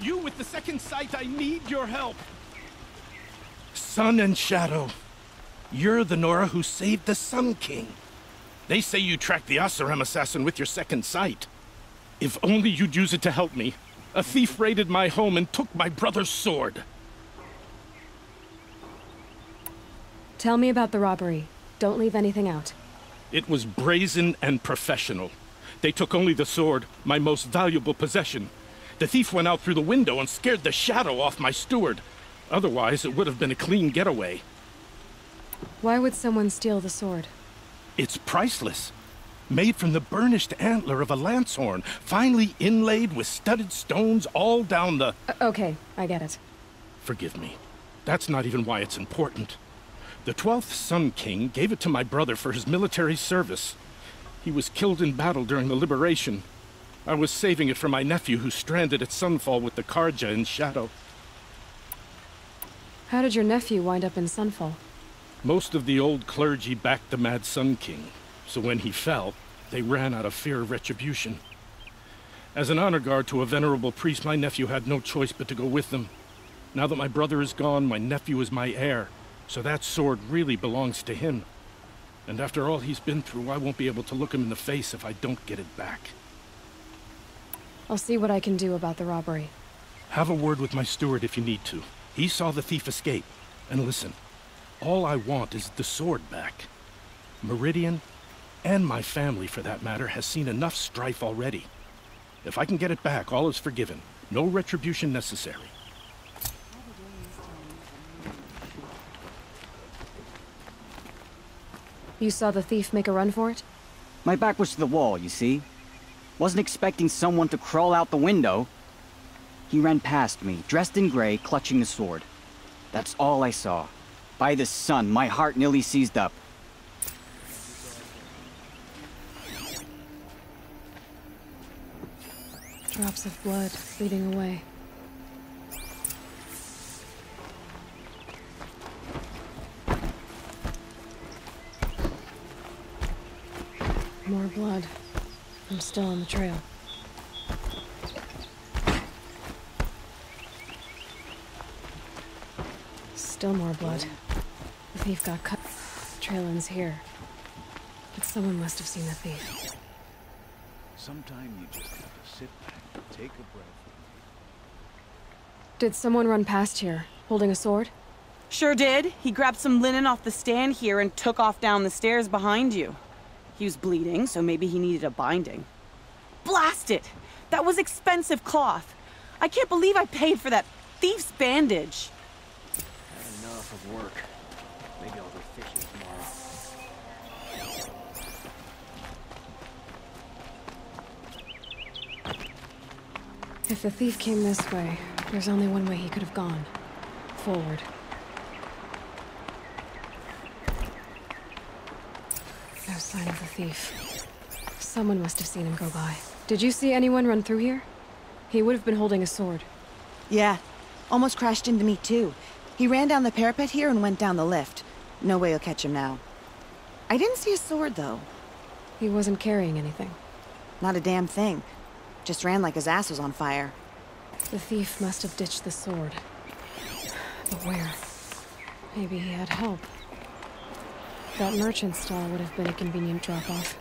You with the second sight, I need your help. Sun and Shadow. You're the Nora who saved the Sun King. They say you tracked the Asaram assassin with your second sight. If only you'd use it to help me. A thief raided my home and took my brother's sword. Tell me about the robbery. Don't leave anything out. It was brazen and professional. They took only the sword, my most valuable possession. The thief went out through the window and scared the shadow off my steward. Otherwise, it would have been a clean getaway. Why would someone steal the sword? It's priceless. Made from the burnished antler of a lancehorn, finely inlaid with studded stones all down the... Okay, I get it. Forgive me. That's not even why it's important. The 12th Sun King gave it to my brother for his military service. He was killed in battle during the Liberation. I was saving it for my nephew who's stranded at Sunfall with the Karja in Shadow. How did your nephew wind up in Sunfall? Most of the old clergy backed the Mad Sun King, so when he fell, they ran out of fear of retribution. As an honor guard to a venerable priest, my nephew had no choice but to go with them. Now that my brother is gone, my nephew is my heir, so that sword really belongs to him. And after all he's been through, I won't be able to look him in the face if I don't get it back. I'll see what I can do about the robbery. Have a word with my steward if you need to. He saw the thief escape. And listen, all I want is the sword back. Meridian, and my family for that matter, has seen enough strife already. If I can get it back, all is forgiven. No retribution necessary. You saw the thief make a run for it? My back was to the wall, you see. Wasn't expecting someone to crawl out the window. He ran past me, dressed in gray, clutching the sword. That's all I saw. By the sun, my heart nearly seized up. Drops of blood bleeding away. More blood. I'm still on the trail. Still more blood. The thief got cut. The trail ends here. But someone must have seen the thief. Sometimes you just have to sit back and take a breath. Did someone run past here, holding a sword? Sure did. He grabbed some linen off the stand here and took off down the stairs behind you. He was bleeding, so maybe he needed a binding. Blast it! That was expensive cloth. I can't believe I paid for that thief's bandage. Had enough of work. Maybe I'll go fishing tomorrow. If the thief came this way, there's only one way he could have gone. Forward. No sign of the thief. Someone must have seen him go by. Did you see anyone run through here? He would have been holding a sword. Yeah. Almost crashed into me, too. He ran down the parapet here and went down the lift. No way you'll catch him now. I didn't see a sword, though. He wasn't carrying anything. Not a damn thing. Just ran like his ass was on fire. The thief must have ditched the sword. But where? Maybe he had help. That merchant stall would have been a convenient drop-off.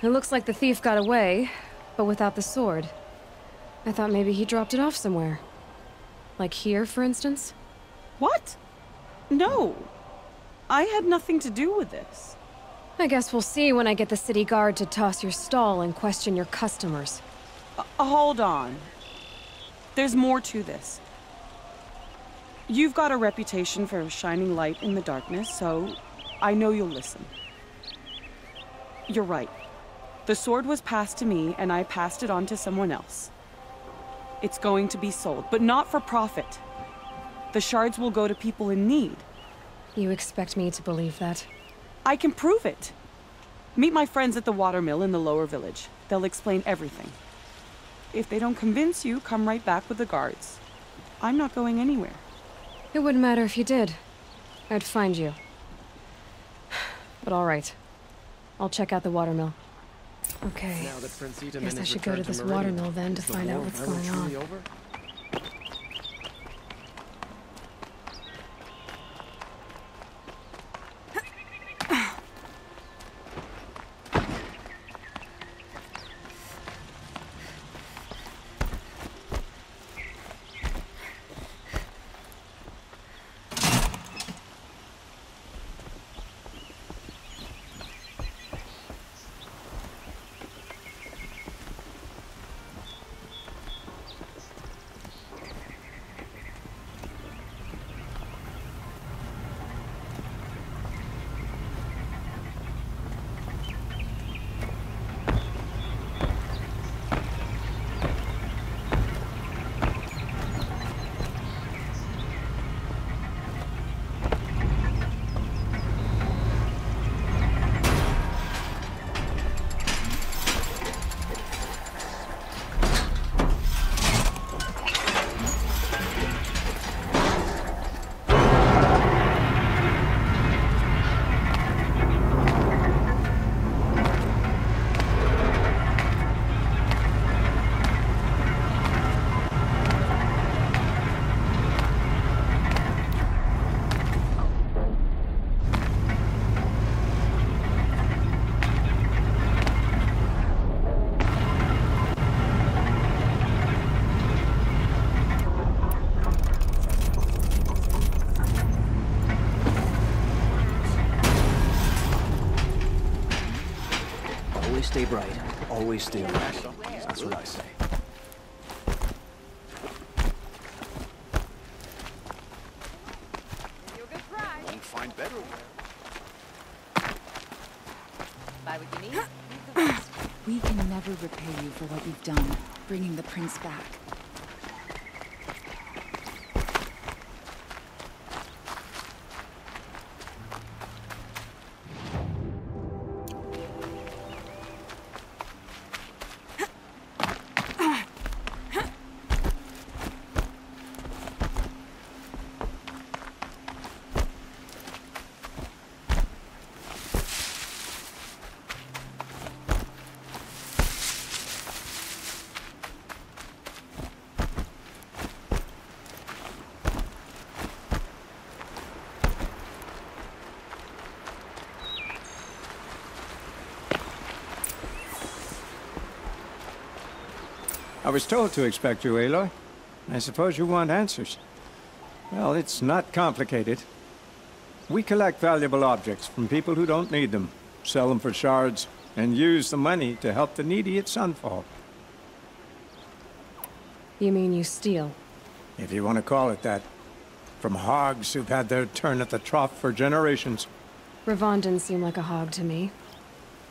It looks like the thief got away, but without the sword. I thought maybe he dropped it off somewhere. Like here, for instance? What? No. I had nothing to do with this. I guess we'll see when I get the city guard to toss your stall and question your customers. Hold on. There's more to this. You've got a reputation for shining light in the darkness, so I know you'll listen. You're right. The sword was passed to me, and I passed it on to someone else. It's going to be sold, but not for profit. The shards will go to people in need. You expect me to believe that? I can prove it. Meet my friends at the watermill in the lower village. They'll explain everything. If they don't convince you, come right back with the guards. I'm not going anywhere. It wouldn't matter if you did. I'd find you. But all right. I'll check out the watermill. Okay. Now that Prince Itamen Guess I has should go to returned this Meridian, watermill then to is the find out war what's ever going on. truly over? Always stay bright. Always stay alert. That's what I say. Won't find better wear. Buy what you need. We can never repay you for what you've done, bringing the prince back. I was told to expect you, Aloy. I suppose you want answers. Well, it's not complicated. We collect valuable objects from people who don't need them, sell them for shards, and use the money to help the needy at Sunfall. You mean you steal? If you want to call it that. From hogs who've had their turn at the trough for generations. Ravon didn't seem like a hog to me.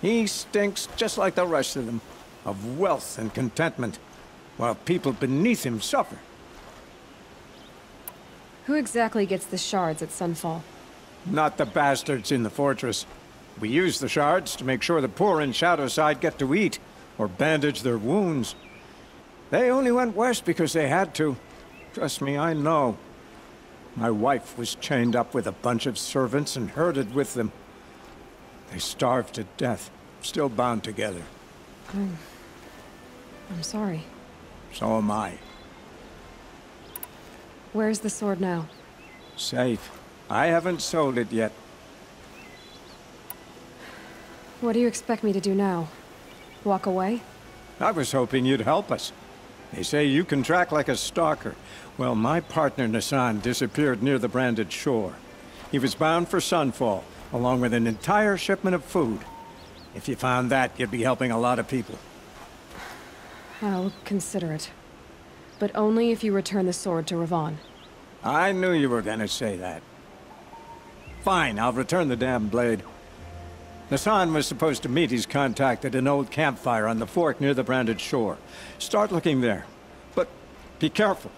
He stinks just like the rest of them, of wealth and contentment, while people beneath him suffer. Who exactly gets the shards at Sunfall? Not the bastards in the fortress. We use the shards to make sure the poor in Shadowside get to eat, or bandage their wounds. They only went west because they had to. Trust me, I know. My wife was chained up with a bunch of servants and herded with them. They starved to death, still bound together. I'm sorry. So am I. Where's the sword now? Safe. I haven't sold it yet. What do you expect me to do now? Walk away? I was hoping you'd help us. They say you can track like a stalker. Well, my partner Nassan disappeared near the branded shore. He was bound for Sunfall, along with an entire shipment of food. If you found that, you'd be helping a lot of people. I'll consider it. But only if you return the sword to Ravon. I knew you were gonna say that. Fine, I'll return the damn blade. Nassan was supposed to meet his contact at an old campfire on the fork near the branded shore. Start looking there. But be careful.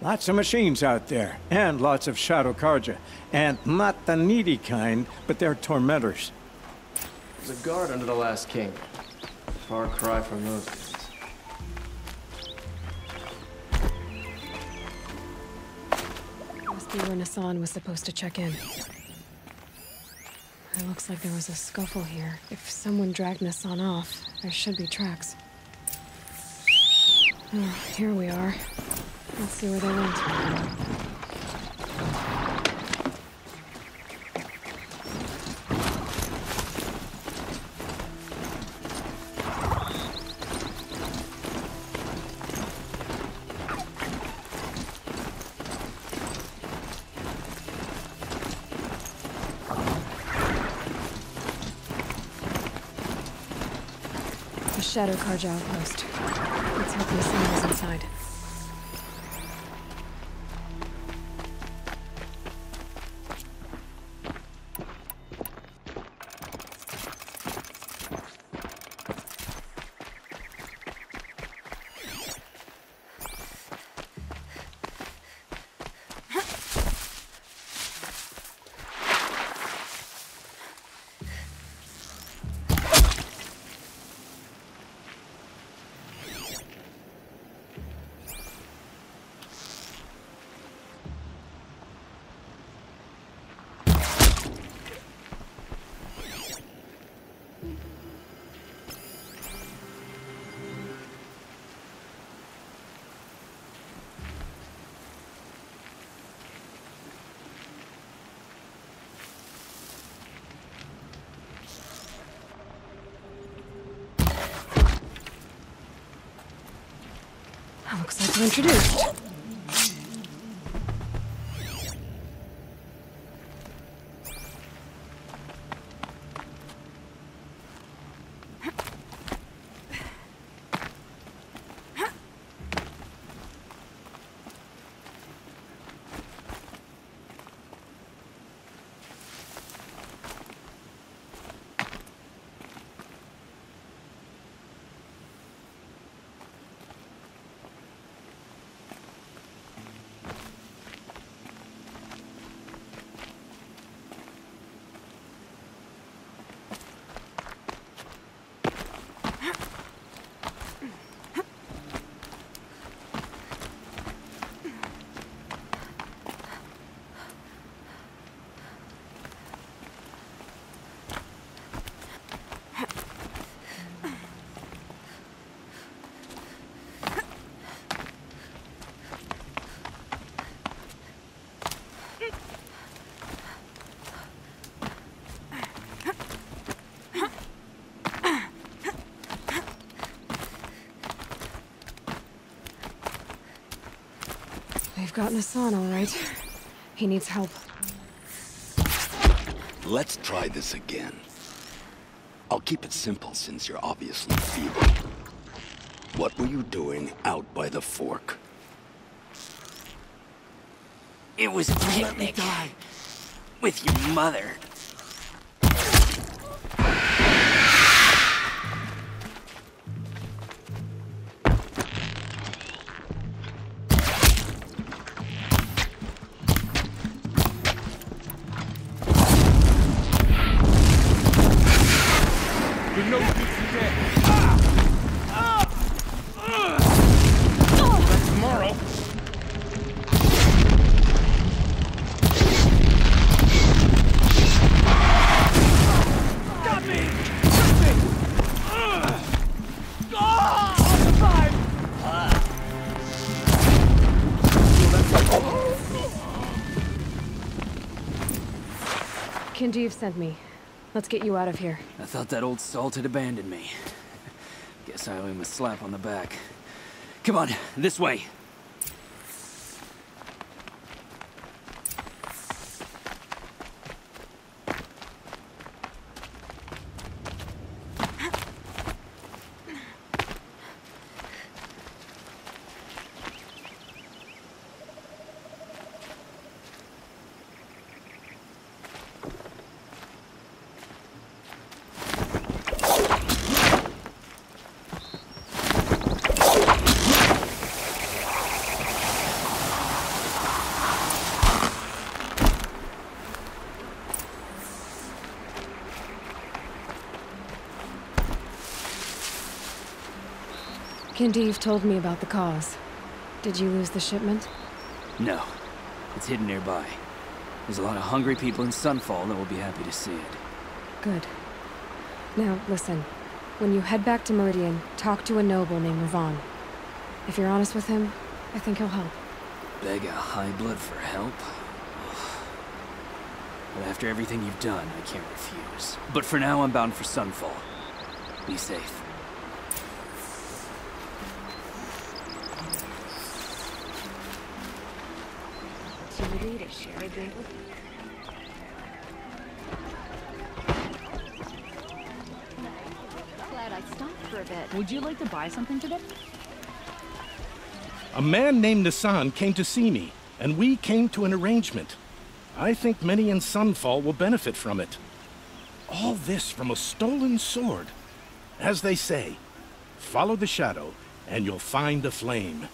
Lots of machines out there, and lots of Shadow Karja. And not the needy kind, but they're tormentors. The guard under the last king. Far cry from those days. Must be where Nassan was supposed to check in. It looks like there was a scuffle here. If someone dragged Nassan off, there should be tracks. Oh, here we are. Let's see where they went. Shadow Karja outpost. Let's hope Nassan is inside. Looks like we're introduced. We've got Nassan, all right. He needs help. Let's try this again. I'll keep it simple since you're obviously feeble. What were you doing out by the fork? It was a picnic. With your mother. Kinjeev sent me. Let's get you out of here. I thought that old salt had abandoned me. Guess I owe him a slap on the back. Come on, this way. Kindeeve told me about the cause. Did you lose the shipment? No. It's hidden nearby. There's a lot of hungry people in Sunfall that will be happy to see it. Good. Now, listen. When you head back to Meridian, talk to a noble named Ravon. If you're honest with him, I think he'll help. Beg a high blood for help? But after everything you've done, I can't refuse. But for now, I'm bound for Sunfall. Be safe. Opportunity to share a drink with you. Glad I stopped for a bit. Would you like to buy something today? A man named Nissan came to see me, and we came to an arrangement. I think many in Sunfall will benefit from it. All this from a stolen sword. As they say, follow the shadow, and you'll find the flame.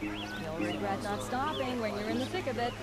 You'll regret not stopping when you're in the thick of it.